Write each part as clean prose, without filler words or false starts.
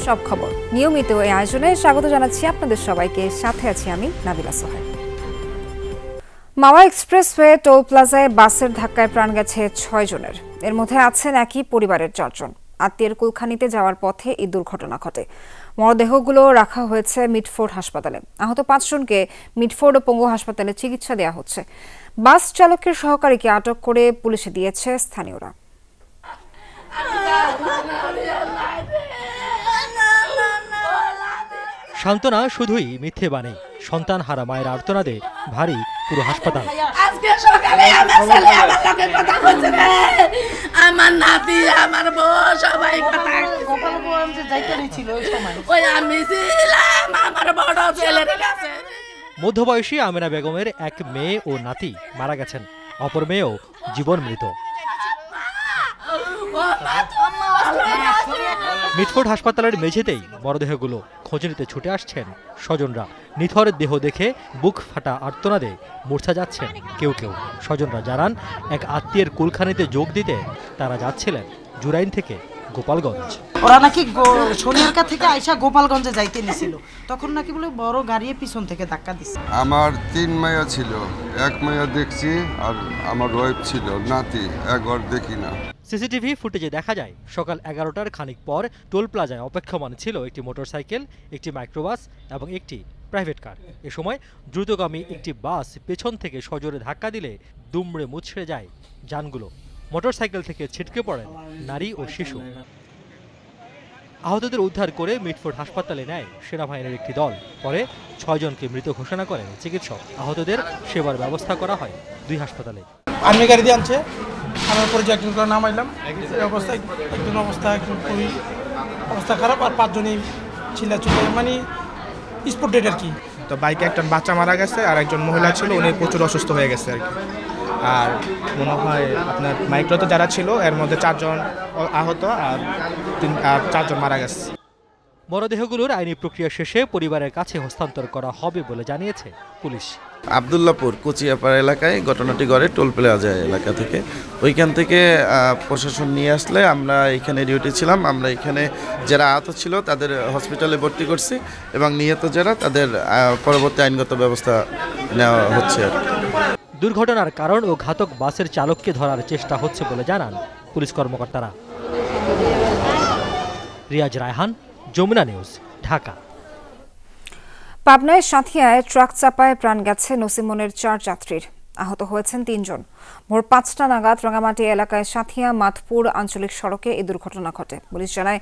সব খবর নিয়মিত এই আয়োজনে স্বাগত জানাচ্ছি আপনাদের সবাইকে। সাথে আছি আমি নাবিলা সোহেল। মাওয়া এক্সপ্রেসওয়ে টোল প্লাজায় বাসের ধাক্কায় প্রাণ গেছে 6 জনের। এর মধ্যে আছেন একই পরিবারের 4 জন। আত্মীয়ের কুলখানিতে যাওয়ার পথে এই দুর্ঘটনা ঘটে। মরদেহগুলো রাখা হয়েছে মিডফোর্ড হাসপাতালে। আহত 5 জনকে মিডফোর্ড ও পঙ্গু হাসপাতালে চিকিৎসা দেওয়া হচ্ছে। বাস চালকের সহকারীকে আটক করে পুলিশে দিয়েছে স্থানীয়রা। সান্ত্বনা শুধুই মিথ্যে বাণী। সন্তান হারা মায়ের আর্তনাদে ভারী পুরো হাসপাতাল। আজকে সকালে আমার ছেলে আমার লগে কথা বলছে রে, আমার নাতি আমার বউ সবাই কথা গোপালগঞ্জ যাইতে ছিল ওই সময়। ওই আমি ছিলাম আমার বড় ছেলের কাছে। মধ্যবয়সী আমেনা বেগমের এক মেয়ে ও নাতি মারা গেছেন, অপর মেয়েও জীবন মৃত। মিটফোর্ড হাসপাতালের মেঝেতেই মরদেহগুলো খোঁজ নিতে ছুটে আসছেন স্বজনরা। নিথর দেহ দেখে বুক ফাটা আর্তনাদে মূর্ছা যাচ্ছেন কেউ কেউ। স্বজনরা জানান, এক আত্মীয়ের কুলখানিতে যোগ দিতে তারা যাচ্ছিলেন জুরাইন থেকে গোপালগঞ্জ। ওরা নাকি সোনিয়ারকা থেকে আইসা গোপালগঞ্জে যাইতে নিছিল, তখন নাকি বলে বড় গাড়ি পিছন থেকে ধাক্কা দিছে। আমার 3 মাইয়া ছিল, এক মাইয়া দেখছি আর আমার ওয়াইফ ছিল, নাতি একবার দেখি না। সিসিটিভি ফুটেজে দেখা যায় সকাল 11টার খানিক পর টোল প্লাজায় অপেক্ষমান ছিল একটি মোটরসাইকেল, একটি মাইক্রোবাস এবং একটি প্রাইভেট কার। এ সময় দ্রুতগামী একটি বাস পেছন থেকে সজোরে ধাক্কা দিলে দুমড়ে মুচড়ে যায় যানগুলো। মোটরসাইকেল থেকে ছিটকে পড়েন নারী ও শিশু। আহতদের উদ্ধার করে মিটফোর্ড হাসপাতালে নেয় সেনাবাহিনীর একটি দল। পরে 6 জনকে মৃত ঘোষণা করেন চিকিৎসক। আহতদের সেবার ব্যবস্থা করা হয় 2 হাসপাতালে। আর্মি গাড়ি দিয়ে আনছে, আমার পরে একজন করে নামাইলাম। এই অবস্থায় একজন খুবই অবস্থা খারাপ, আর 5 জনই চিল্লাচুল্লা, মানে স্পট ডেড আর কি। তো বাইকে একটা বাচ্চা মারা গেছে, আর একজন মহিলা ছিল, উনি প্রচুর অসুস্থ হয়ে গেছে আর কি। আর মনে হয় আপনার মাইক্রোতে যারা ছিল এর মধ্যে 4 জন আহত আর 4 জন মারা গেছে। মরদেহগুলোর আইনি প্রক্রিয়া শেষে পরিবারের কাছে হস্তান্তর করা হবে বলে জানিয়েছে পুলিশ। আবদুল্লাপুর কুচিয়াপাড়া এলাকায় ঘটনাটি ঘটে, টোল প্লাজা এলাকা থেকে। ওইখান থেকে প্রশাসন নিয়ে আসলে আমরা এখানে ডিউটি ছিলাম। আমরা এখানে যারা আহত ছিল তাদের হসপিটালে ভর্তি করছি এবং নিহত যারা তাদের পরবর্তী আইনগত ব্যবস্থা নেওয়া হচ্ছে। দুর্ঘটনার কারণ ও ঘাতক বাসের চালককে ধরার চেষ্টা হচ্ছে বলে জানান পুলিশ কর্মকর্তারা। রিয়াজ রায়হান, যমুনা নিউজ, ঢাকা। পাবনায় সাঁথিয়ায় ট্রাক চাপায় প্রাণ গেছে নসিমনের 4 যাত্রীর। আহত হয়েছেন 3 জন। ভোর 5টা নাগাদ রাঙামাটি এলাকায় সাঁথিয়া মাধপুর আঞ্চলিক সড়কে এই দুর্ঘটনা ঘটে। পুলিশ জানায়,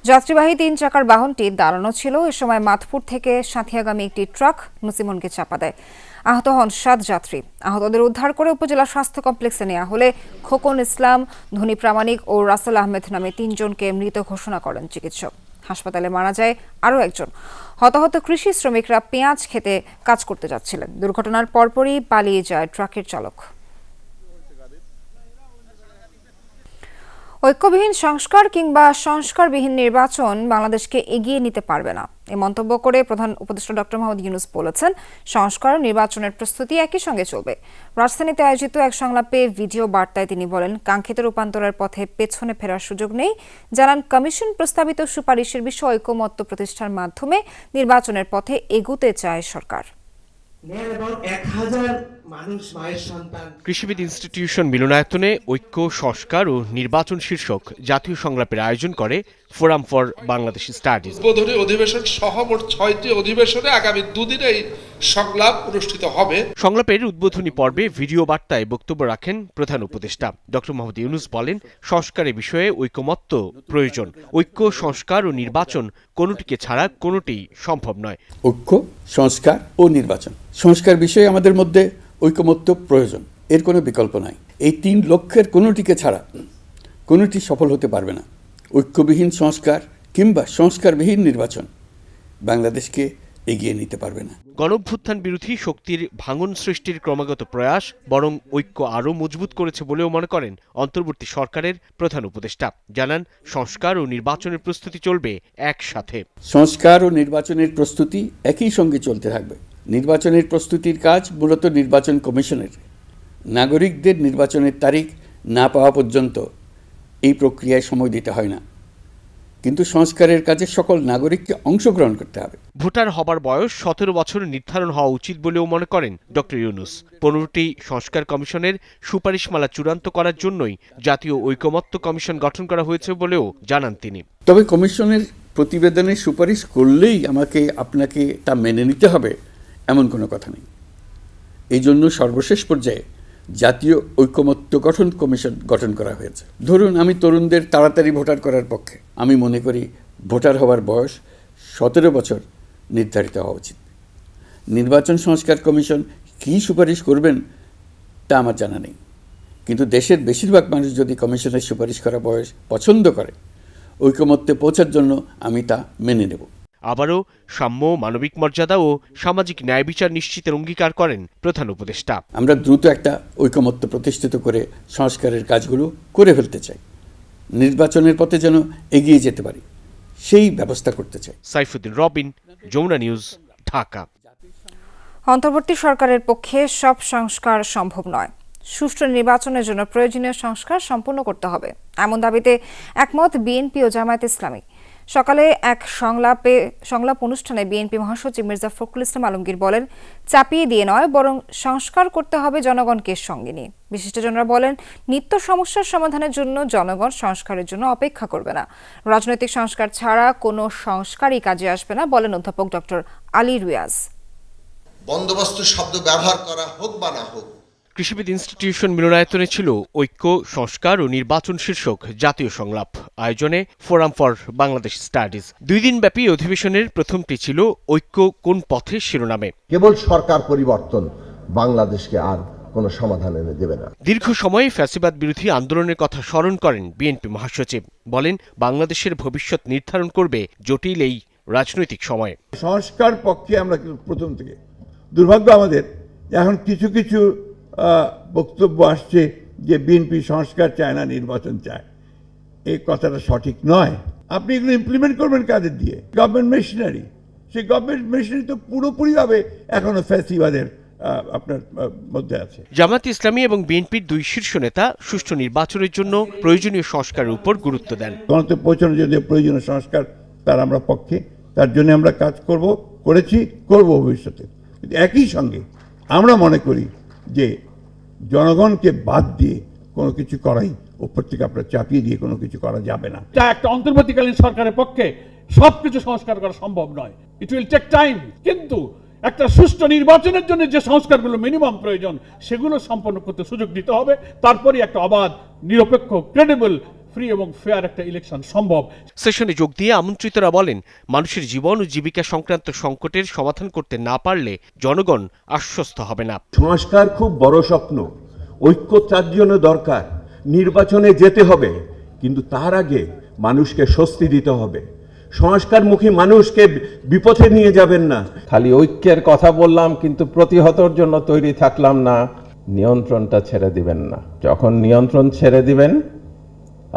যাত্রীবাহী 3 চাকার বাহনটি দাঁড়ানো ছিল। এ সময় মাধপুর থেকে সাঁথিয়াগামী একটি ট্রাক নসিমনকে চাপা দেয়। আহত হন 7 যাত্রী। আহতদের উদ্ধার করে উপজেলা স্বাস্থ্য কমপ্লেক্সে নেওয়া হলে খোকন ইসলাম, ধনী প্রামাণিক ও রাসেল আহমেদ নামে 3 জনকে মৃত ঘোষণা করেন চিকিৎসক। হাসপাতালে মারা যায় আরও একজন। হতাহত কৃষি শ্রমিকরা পেঁয়াজ খেতে কাজ করতে যাচ্ছিলেন। দুর্ঘটনার পরপরই পালিয়ে যায় ট্রাকের চালক। ঐক্যবিহীন সংস্কার কিংবা সংস্কারবিহীন নির্বাচন বাংলাদেশকে এগিয়ে নিতে পারবে না, এ মন্তব্য করে প্রধান উপদেষ্টা ডক্টর মোহাম্মদ ইউনূস বলেছেন, সংস্কার নির্বাচনের প্রস্তুতি একই সঙ্গে চলবে। রাজধানীতে আয়োজিত এক সংলাপে ভিডিও বার্তায় তিনি বলেন, কাঙ্ক্ষিত রূপান্তরের পথে পেছনে ফেরার সুযোগ নেই। জানান, কমিশন প্রস্তাবিত সুপারিশের বিষয়ে ঐকমত্য প্রতিষ্ঠার মাধ্যমে নির্বাচনের পথে এগুতে চায় সরকার। কৃষিবিদ ইনস্টিটিউশন মিলনায়তনে ঐক্য, সংস্কার ও নির্বাচন শীর্ষক জাতীয় সংলাপের আয়োজন করে ফোরাম ফর বাংলাদেশ স্টাডিজ। উদ্বোধনী অধিবেশন সহ মোট 6টি অধিবেশনে আগামী 2 দিনে এই সংলাপ অনুষ্ঠিত হবে। সংলাপের উদ্বোধনী পর্বে ভিডিও বার্তায় বক্তব্য রাখেন প্রধান উপদেষ্টা ডক্টর মোহাম্মদ ইউনূস বলেন, সংস্কারের বিষয়ে ঐকমত্য প্রয়োজন। ঐক্য, সংস্কার ও নির্বাচন কোনোটিকে ছাড়া কোনোটি সম্ভব নয়। ঐক্য, সংস্কার ও নির্বাচন, সংস্কার বিষয়ে আমাদের মধ্যে ঐকমত্য প্রয়োজন, এর কোনো বিকল্প নাই। এই 3 লক্ষ্যের কোনোটিকে ছাড়া কোনোটি সফল হতে পারবে না। ঐক্যবিহীন সংস্কার কিংবা সংস্কারবিহীন নির্বাচন বাংলাদেশকে এগিয়ে নিতে পারবে না। গণঅভ্যুত্থান বিরোধী শক্তির ভাঙন সৃষ্টির ক্রমাগত প্রয়াস বরং ঐক্য আরও মজবুত করেছে বলেও মনে করেন অন্তর্বর্তী সরকারের প্রধান উপদেষ্টা। জানান, সংস্কার ও নির্বাচনের প্রস্তুতি চলবে একসাথে। সংস্কার ও নির্বাচনের প্রস্তুতি একই সঙ্গে চলতে থাকবে। নির্বাচনের প্রস্তুতির কাজ মূলত নির্বাচন কমিশনের। নাগরিকদের নির্বাচনের তারিখ না পাওয়া পর্যন্ত এই প্রক্রিয়ায় সময় দিতে হয় না। কিন্তু সংস্কারের কাজে সকল নাগরিককে অংশগ্রহণ করতে হবে। ভোটার হবার বয়স 17 বছর নির্ধারণ হওয়া উচিত বলেও মনে করেন ডক্টর ইউনূস। 15টি সংস্কার কমিশনের সুপারিশমালা চূড়ান্ত করার জন্যই জাতীয় ঐকমত্য কমিশন গঠন করা হয়েছে বলেও জানান তিনি। তবে কমিশনের প্রতিবেদনের সুপারিশ করলেই আপনাকে তা মেনে নিতে হবে এমন কোনো কথা নেই। এই জন্য সর্বশেষ পর্যায়ে জাতীয় ঐকমত্য গঠন কমিশন গঠন করা হয়েছে। ধরুন আমি তরুণদের তাড়াতাড়ি ভোটার করার পক্ষে। আমি মনে করি ভোটার হওয়ার বয়স 17 বছর নির্ধারিত হওয়া উচিত। নির্বাচন সংস্কার কমিশন কী সুপারিশ করবেন তা আমার জানা নেই, কিন্তু দেশের বেশিরভাগ মানুষ যদি কমিশনের সুপারিশ করা বয়স পছন্দ করে, ঐকমত্যে পৌঁছার জন্য আমি তা মেনে নেব। আবারও সাম্য, মানবিক মর্যাদা ও সামাজিক ন্যায় বিচার নিশ্চিতের অঙ্গীকার করেন প্রধান উপদেষ্টা। আমরা দ্রুত একটা ঐকমত্য প্রতিষ্ঠিত করে সংস্কারের কাজগুলো করে ফেলতে চাই, নির্বাচনের পথে যেন এগিয়ে যেতে পারি সেই ব্যবস্থা করতে চাই। সাইফুদ্দিন রবিন, যমুনা নিউজ, ঢাকা। অন্তর্বর্তী সরকারের পক্ষে সব সংস্কার সম্ভব নয়। সুষ্ঠু নির্বাচনের জন্য প্রয়োজনীয় সংস্কার সম্পূর্ণ করতে হবে, এমন দাবিতে একমত বিএনপি ও জামায়াতে ইসলামী। সকালে এক সংলাপ অনুষ্ঠানে বিএনপি মহাসচিব মির্জা ফখরুল ইসলাম আলমগীর বলেন, চাপিয়ে দিয়ে নয় বরং সংস্কার করতে হবে জনগণকে সঙ্গে নিয়ে। বিশিষ্টজনরা বলেন, নিত্য সমস্যার সমাধানের জন্য জনগণ সংস্কারের জন্য অপেক্ষা করবে না। রাজনৈতিক সংস্কার ছাড়া কোনো সংস্কারই কাজে আসবে না বলেন অধ্যাপক ডক্টর আলী রিয়াজ। বন্দোবস্ত শব্দ ব্যবহার করা হোক বা না হোক, কৃষিবিদ ইনস্টিটিউশন মিলনায়তনে ছিল ঐক্য, সংস্কার ও নির্বাচন শীর্ষক জাতীয় সংলাপ। আয়োজনে ফোরাম ফর বাংলাদেশ স্টাডিজ। 2 দিনব্যাপী অধিবেশনের প্রথমটি ছিল ঐক্য কোন পথে শিরোনামে। কেবল সরকার পরিবর্তন বাংলাদেশকে আর কোনো সমাধান এনে দেবে না। দীর্ঘ সময় ফ্যাসিবাদ বিরোধী আন্দোলনের কথা স্মরণ করেন বিএনপি মহাসচিব। বলেন, বাংলাদেশের ভবিষ্যৎ নির্ধারণ করবে জটিল এই রাজনৈতিক সময়। সংস্কার পক্ষে আমরা প্রথম থেকে, দুর্ভাগ্য আমাদের এখন কিছু কিছু বক্তব্য আসছে যে বিএনপি সংস্কার চায় না, নির্বাচন চায়। এই কথাটা সঠিক নয়। আপনি এগুলো ইমপ্লিমেন্ট করবেন কাদের দিয়ে? Government machinery. সেই গভর্নমেন্ট মেশিনারি তো পুরোপুরিভাবে এখনো ফ্যাসিবাদের আপনার মধ্যে আছে। জামায়াতে ইসলামী এবং বিএনপির 2 শীর্ষ নেতা সুষ্ঠু নির্বাচনের জন্য প্রয়োজনীয় সংস্কারের উপর গুরুত্ব দেন। গণতন্ত্রে পৌঁছানোর জন্য প্রয়োজনীয় সংস্কার, তার আমরা পক্ষে, তার জন্য আমরা কাজ করেছি, করব ভবিষ্যতে। কিন্তু একই সঙ্গে আমরা মনে করি যে জনগণকে বাদ দিয়ে কোনো কিছু করাই, উপর থেকে আপনার চাপিয়ে দিয়ে কোনো কিছু করা যাবে না। একটা অন্তর্বর্তীকালীন সরকারের পক্ষে সবকিছু সংস্কার করা সম্ভব নয়, ইট উইল টেক টাইম। কিন্তু একটা সুষ্ঠু নির্বাচনের জন্য যে সংস্কারগুলো মিনিমাম প্রয়োজন সেগুলো সম্পন্ন করতে সুযোগ দিতে হবে। তারপরে একটা অবাধ, নিরপেক্ষ, ক্রেডিবল, ফ্রি এবং ফেয়ার একটা ইলেকশন সম্ভব। সেশনে যোগ দিয়ে আমন্ত্রিতরা বলেন, মানুষের জীবন ও জীবিকা সংক্রান্ত সংকটের সমাধান করতে না পারলে জনগণ আশ্বস্ত হবে না। সংস্কার খুব বড় স্বপ্ন, ঐক্য তার জন্য দরকার। নির্বাচনে যেতে হবে, কিন্তু তার আগে মানুষকে স্বস্তি দিতে হবে। সংস্কারমুখী মানুষকে বিপথে নিয়ে যাবেন না। খালি ঐক্যের কথা বললাম কিন্তু প্রতিহতর জন্য তৈরি থাকলাম না। নিয়ন্ত্রণটা ছেড়ে দিবেন না। যখন নিয়ন্ত্রণ ছেড়ে দিবেন,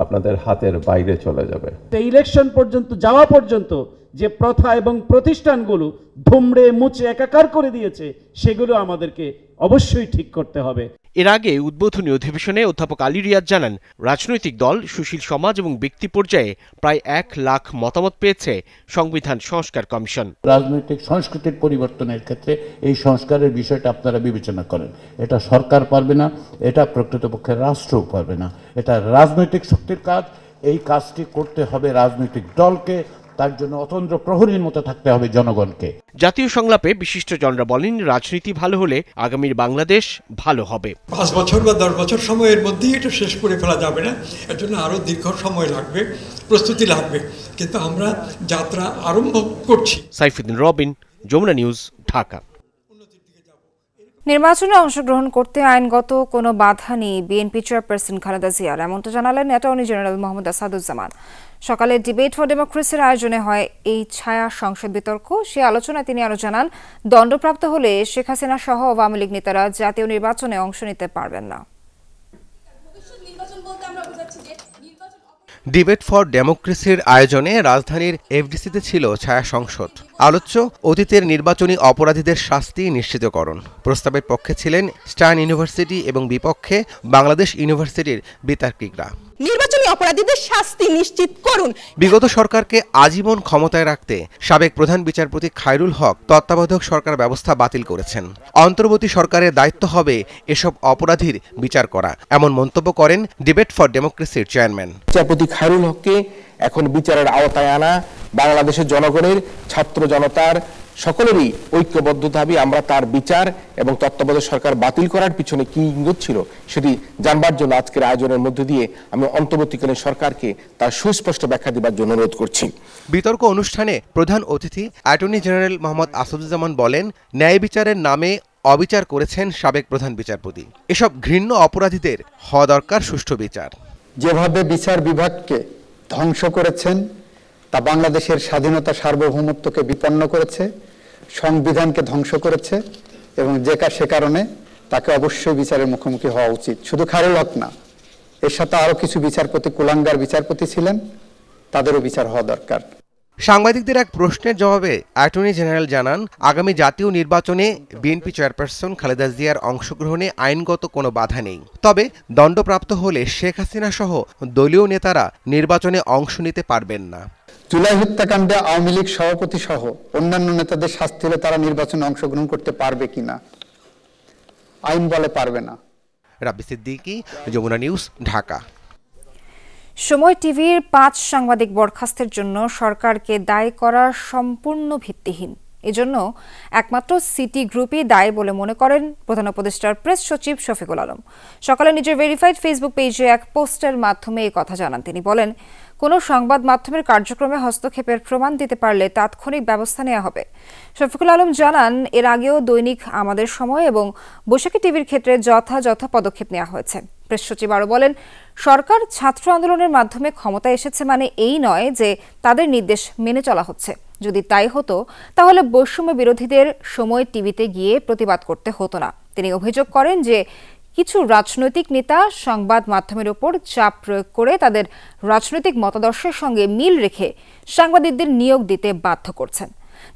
আপনাদের হাতের বাইরে চলে যাবে। ইলেকশন পর্যন্ত যাওয়া পর্যন্ত যে প্রথা এবং প্রতিষ্ঠানগুলো ধুমড়ে মুচড়ে একাকার করে দিয়েছে, সেগুলো আমাদেরকে অবশ্যই ঠিক করতে হবে। এর আগে উদ্বোধনী অধিবেশনে অধ্যাপক আলী রিয়াজ জানান, রাজনৈতিক দল, সুশীল সমাজ এবং ব্যক্তি পর্যায়ে প্রায় 1 লাখ মতামত পেয়েছে সংবিধান সংস্কার কমিশন। রাজনৈতিক সংস্কৃতির পরিবর্তনের ক্ষেত্রে এই সংস্কারের বিষয়টা আপনারা বিবেচনা করেন। এটা সরকার পারবে না, এটা প্রকৃতপক্ষে রাষ্ট্রও পারবে না। এটা রাজনৈতিক শক্তির কাজ। এই কাজটি করতে হবে রাজনৈতিক দলকে, তার জন্য অতন্ত্র প্রহরীর মতো থাকতে হবে জনগণকে। জাতীয় সংলাপে বিশিষ্টজনরা বলেন, রাজনীতি ভালো হলে আগামীর বাংলাদেশ ভালো হবে। 5 বছর বা 10 বছর সময়ের মধ্যেই এটা শেষ করে ফেলা যাবে না, এর জন্য আরও দীর্ঘ সময় লাগবে, প্রস্তুতি লাগবে, কিন্তু আমরা যাত্রা আরম্ভ করছি। সাইফুদ্দিন রবিন, যমুনা নিউজ, ঢাকা। নির্বাচনে অংশগ্রহণ করতে আইনগত কোনো বাধা নেই বিএনপি চেয়ারপারসন খালেদা জিয়ার, এমনটা জানালেন অ্যাটর্নি জেনারেল মোহাম্মদ আসাদুজ্জামান। সকালে ডিবেট ফর ডেমোক্রেসির আয়োজনে হয় এই ছায়া সংসদ বিতর্ক। সে আলোচনায় তিনি আরও জানান, দণ্ডপ্রাপ্ত হলে শেখ হাসিনা সহ আওয়ামী লীগ নেতারা জাতীয় নির্বাচনে অংশ নিতে পারবেন না। ডিবেট ফর ডেমোক্রেসির আয়োজনে রাজধানীর এফডিসিতে ছিল ছায়া সংসদ। আলোচ্য অতীতের নির্বাচনী অপরাধীদের শাস্তি নিশ্চিতকরণ। প্রস্তাবের পক্ষে ছিলেন স্টার্ন ইউনিভার্সিটি এবং বিপক্ষে বাংলাদেশ ইউনিভার্সিটির বিতার্কিকরা। নির্বাচনী অপরাধীদের শাস্তি নিশ্চিত করুন। বিগত সরকারকে আজীবন ক্ষমতায় রাখতে সাবেক প্রধান বিচারপতি খায়রুল হক তত্ত্বাবধায়ক সরকার ব্যবস্থা বাতিল করেছেন। অন্তর্বর্তী সরকারের দায়িত্ব হবে এসব অপরাধীর বিচার করা, এমন মন্তব্য করেন ডিবেট ফর ডেমোক্রেসির চেয়ারম্যান। বিচারপতি খায়রুল হককে এখন বিচারের আওতায় আনা বাংলাদেশের জনগণের, ছাত্র জনতার সকলেরই ঐক্যবদ্ধ দাবি। আমরা তার বিচার এবং তত্ত্বাবধায়ক সরকার বাতিল করার পিছনে কি ইঙ্গিত ছিল সেটি জানবার জন্য আজকের আয়োজনের মধ্য দিয়ে আমি অন্তর্বর্তীকালীন সরকারকে তার সুস্পষ্ট ব্যাখ্যা দেবার জন্য অনুরোধ করছি। বিতর্ক অনুষ্ঠানে প্রধান অতিথি অ্যাটর্নি জেনারেল মোহাম্মদ আসাদুজ্জামান বলেন, ন্যায় বিচারের নামে অবিচার করেছেন সাবেক প্রধান বিচারপতি। এসব ঘৃণ্য অপরাধীদের হওয়া দরকার সুষ্ঠু বিচার। যেভাবে বিচার বিভাগকে ধ্বংস করেছেন তা বাংলাদেশের স্বাধীনতা সার্বভৌমত্বকে বিপন্ন করেছে, সংবিধানকে ধ্বংস করেছে এবং সে কারণে তাকে অবশ্যই বিচারের মুখোমুখি হওয়া উচিত। শুধু খায়রুল হক না, এর সাথে আরও কিছু বিচারপতি, কুলাঙ্গার বিচারপতি ছিলেন, তাদেরও বিচার হওয়া দরকার। সাংবাদিকদের এক প্রশ্নের জবাবে অ্যাটর্নি জেনারেল জানান, আগামী জাতীয় নির্বাচনে বিএনপি চেয়ারপারসন খালেদা জিয়ার অংশগ্রহণে আইনগত কোনো বাধা নেই। তবে দণ্ডপ্রাপ্ত হলে শেখ হাসিনা সহ দলীয় নেতারা নির্বাচনে অংশ নিতে পারবেন না। জুলাই হত্যাকাণ্ডে আওয়ামী লীগ সভাপতি সহ অন্যান্য নেতাদের শাস্তি হলে তারা নির্বাচনে অংশগ্রহণ করতে পারবে কিনা? আইন বলে পারবে না। রাব্বি সিদ্দিকী, যমুনা নিউজ, ঢাকা। সময় টিভির 5 সাংবাদিক বরখাস্তের জন্য সরকারকে দায়ী করা সম্পূর্ণ ভিত্তিহীন। এজন্য একমাত্র সিটি গ্রুপই দায়ী বলে মনে করেন প্রধান উপদেষ্টার প্রেস সচিব শফিকুল আলম। সকালে নিজের ভেরিফাইড ফেসবুক পেজে এক পোস্টের মাধ্যমে এই কথা জানান তিনি। বলেন, কোনো সংবাদ মাধ্যমের কার্যক্রমে হস্তক্ষেপের প্রমাণ দিতে পারলে তাৎক্ষণিক ব্যবস্থা নেওয়া হবে। শফিকুল আলম জানান, এর আগেও দৈনিক আমাদের সময় এবং বৈশাখী টিভির ক্ষেত্রে যথাযথ পদক্ষেপ নেওয়া হয়েছে। প্রেস সচিব আরও বলেন, সরকার ছাত্র আন্দোলনের মাধ্যমে ক্ষমতায় এসেছে মানে এই নয় যে তাদের নির্দেশ মেনে চলা হচ্ছে। যদি তাই হতো তাহলে বৈষম্য বিরোধীদের সময় টিভিতে গিয়ে প্রতিবাদ করতে হতো না। তিনি অভিযোগ করেন যে কিছু রাজনৈতিক নেতা সংবাদ মাধ্যমের ওপর চাপ প্রয়োগ করে তাদের রাজনৈতিক মতাদর্শের সঙ্গে মিল রেখে সাংবাদিকদের নিয়োগ দিতে বাধ্য করছেন।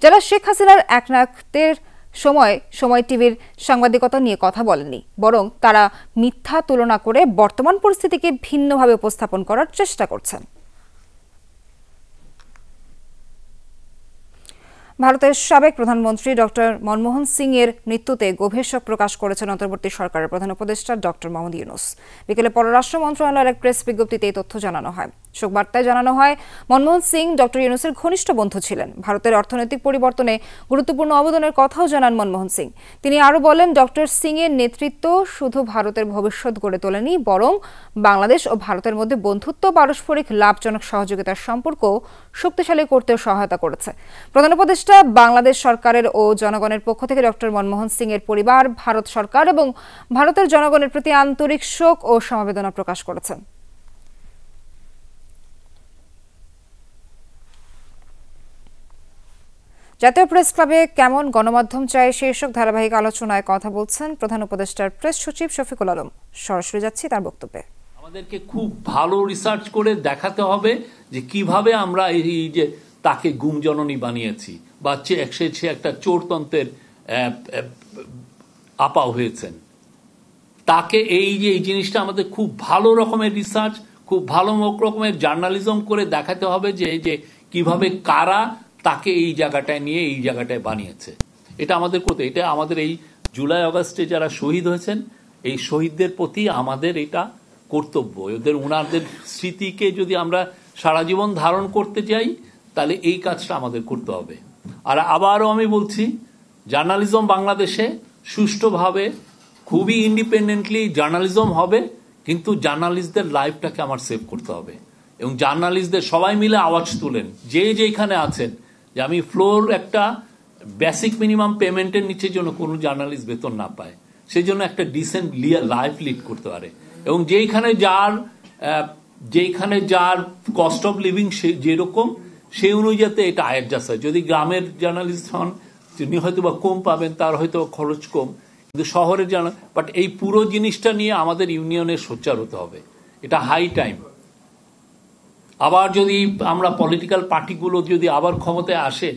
যারা শেখ হাসিনার একনায়কত্বের সময় টিভির সাংবাদিকতা নিয়ে কথা বলেননি, বরং তারা মিথ্যা তুলনা করে বর্তমান পরিস্থিতিকে ভিন্নভাবে উপস্থাপন করার চেষ্টা করছেন। ভারতের সাবেক প্রধানমন্ত্রী ডক্টর মনমোহন সিং এর মৃত্যুতে গভীর শোক প্রকাশ করেছেন অন্তর্বর্তী সরকারের প্রধান উপদেষ্টা ডক্টর মোহাম্মদ ইউনূস। বিকেলে পররাষ্ট্র মন্ত্রণালয়ের এক প্রেস বিজ্ঞপ্তিতে এই তথ্য জানানো হয়। শোক বার্তায় জানানো হয়, মনমোহন সিং ডক্টর ইউনূসের ঘনিষ্ঠ বন্ধু ছিলেন। ভারতের অর্থনৈতিক পরিবর্তনে গুরুত্বপূর্ণ অবদানের কথাও জানান মনমোহন সিং। তিনি আরও বলেন, ডক্টর সিং এর নেতৃত্ব শুধু ভারতের ভবিষ্যৎ গড়ে তোলেনি, বরং বাংলাদেশ ও ভারতের মধ্যে বন্ধুত্ব, পারস্পরিক লাভজনক সহযোগিতার সম্পর্ক শক্তিশালী করতেও সহায়তা করেছে। প্রধান উপদেষ্টা বাংলাদেশ সরকারের ও জনগণের পক্ষ থেকে ডক্টর মনমোহন সিং এর পরিবার, ভারত সরকার এবং ভারতের জনগণের প্রতি আন্তরিক শোক ও সমবেদনা প্রকাশ করেছেন। জাতীয় প্রেস ক্লাবে কেমন গণমাধ্যম চাই শীর্ষক ধারাবাহিক আলোচনায় কথা বলছেন প্রধান উপদেষ্টার প্রেস সচিব শফিকুল আলম। সরাসরি যাচ্ছি তার বক্তব্যে। আমাদেরকে খুব ভালো রিসার্চ করে দেখাতে হবে যে কিভাবে আমরা এই যে তাকে গুমজননী বানিয়েছি বা সে একটা চোরতন্ত্রের আপা হয়েছেন, তাকে এই যে এই জিনিসটা আমাদের খুব ভালো রকমের রিসার্চ, খুব ভালো রকমের জার্নালিজম করে দেখাতে হবে যে কিভাবে কারা তাকে এই জায়গাটায় নিয়ে এই জায়গাটায় বানিয়েছে। এটা আমাদের করতে, এটা আমাদের এই জুলাই আগস্টে যারা শহীদ হয়েছেন এই শহীদদের প্রতি আমাদের এটা কর্তব্য। ওনাদের স্মৃতিকে যদি আমরা সারা জীবন ধারণ করতে চাই তাহলে এই কাজটা আমাদের করতে হবে। আর আবারও আমি বলছি, জার্নালিজম বাংলাদেশে সুষ্ঠুভাবে খুবই ইন্ডিপেন্ডেন্টলি জার্নালিজম হবে, কিন্তু জার্নালিস্টদের লাইফটাকে আমার সেভ করতে হবে এবং জার্নালিস্টদের সবাই মিলে আওয়াজ তুলেন যেখানে আছেন যে আমি ফ্লোর একটা বেসিক মিনিমাম পেমেন্টের নিচের জন্য কোনো জার্নালিস্ট বেতন না পায়, সেই জন্য একটা ডিসেন্ট লাইফ লিড করতে পারে এবং যেখানে যার কস্ট অফ লিভিং যেরকম সেই অনুযায়ী এটা অ্যাডজাস্ট হয়। যদি গ্রামের জার্নালিস্ট হন তিনি হয়তো বা কম পাবেন, তার হয়তো খরচ কম, কিন্তু শহরের বাট এই পুরো জিনিসটা নিয়ে আমাদের ইউনিয়নের সোচ্চার হতে হবে। এটা হাই টাইম। আবার যদি আমরা পলিটিক্যাল পার্টিগুলো যদি আবার ক্ষমতায় আসে,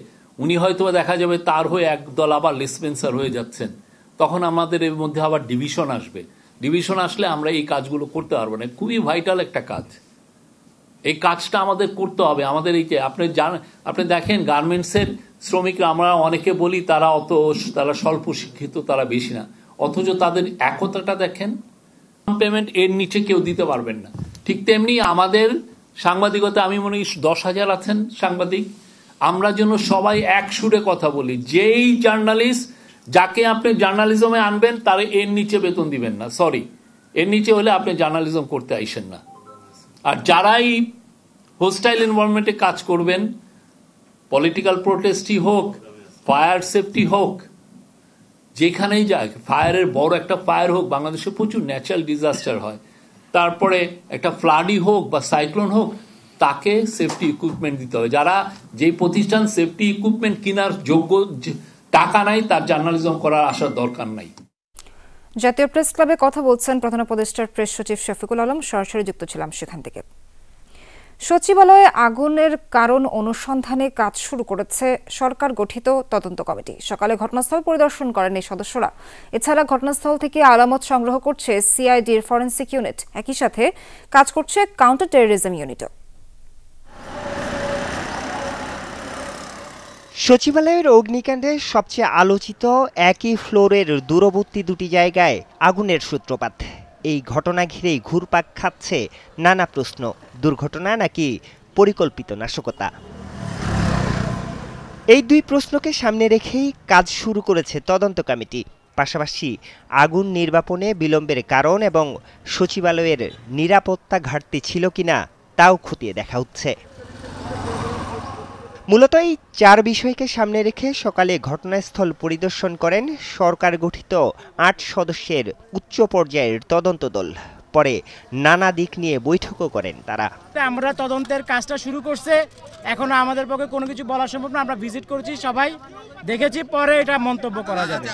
উনি হয়তো দেখা যাবে তার হয়ে এক দল আবার লেসপেন্সার হয়ে যাচ্ছেন, তখন আমাদের এর মধ্যে আবার ডিভিশন আসবে। ডিভিশন আসলে আমরা এই কাজগুলো করতে পারবো না। খুবই ভাইটাল একটা কাজ, এই কাজটা আমাদের করতে হবে। আমাদের এই যে আপনি দেখেন গার্মেন্টসের শ্রমিকরা, আমরা অনেকে বলি তারা স্বল্প শিক্ষিত, তারা বেশি না, অথচ তাদের একতাটা দেখেন। পেমেন্ট এর নিচে কেউ দিতে পারবেন না। ঠিক তেমনি আমাদের সাংবাদিকতা, আমি মনে করি 10,000 আছেন সাংবাদিক, আমরা যেন সবাই এক সুরে কথা বলি। যেই জার্নালিস্ট, যাকে আপনি জার্নালিজমে আনবেন তারে এর নিচে বেতন দিবেন না, সরি, এর নিচে হলে আপনি জার্নালিজম করতে আইসেন না। আর যারাই হোস্টাইল এনভায়রনমেন্টে কাজ করবেন, পলিটিক্যাল প্রোটেস্টই হোক, ফায়ার সেফটি হোক, যেখানেই যাক, ফায়ারের বড় একটা ফায়ার হোক, বাংলাদেশে প্রচুর ন্যাচারাল ডিজাস্টার হয়, তারপরে একটা ফ্লাডই হোক বা সাইক্লোন হোক, তাকে সেফটি ইকুইপমেন্ট দিতে হবে। যারা যেই প্রতিষ্ঠান সেফটি ইকুইপমেন্ট কেনার যোগ্য টাকা নাই, তার জার্নালিজম করার আসার দরকার নাই। জাতীয় প্রেস ক্লাবে কথা বলছেন প্রধান উপদেষ্টার প্রেস সচিব শফিকুল আলম, সরাসরি যুক্ত ছিলাম সেখান থেকে। সচিবালয়ে আগুনের কারণ অনুসন্ধানে কাজ শুরু করেছে সরকার গঠিত তদন্ত কমিটি। সকালে ঘটনাস্থল পরিদর্শন করেন এই সদস্যরা। এছাড়া ঘটনাস্থল থেকে আলামত সংগ্রহ করছে সিআইডির ফরেনসিক ইউনিট, একই সাথে কাজ করছে কাউন্টার টেররিজম ইউনিটও। সচিবালয়ের অগ্নিকাণ্ডে সবচেয়ে আলোচিত একই ফ্লোরের দূরবর্তী দুটি জায়গায় আগুনের সূত্রপাত। এই ঘটনা ঘিরেই ঘুরপাক খাচ্ছে নানা প্রশ্ন, দুর্ঘটনা নাকি পরিকল্পিত নাশকতা। এই দুই প্রশ্নকে সামনে রেখেই কাজ শুরু করেছে তদন্ত কমিটি। পাশাপাশি আগুন নির্বাপনে বিলম্বের কারণ এবং সচিবালয়ের নিরাপত্তা ঘাটতি ছিল কিনা তাও খতিয়ে দেখা হচ্ছে। মূলত এই চার বিষয়কে সামনে রেখে সকালে ঘটনাস্থল পরিদর্শন করেন সরকার গঠিত 8 সদস্যের উচ্চ পর্যায়ের তদন্ত দল। পরে নানা দিক নিয়ে বৈঠকও করেন তারা। আমরা তদন্তের কাজটা শুরু করছে, এখনো আমাদের পক্ষে কোনো কিছু বলা সম্ভব না। আমরা ভিজিট করেছি, সবাই দেখেছি, পরে এটা মন্তব্য করা যাবে।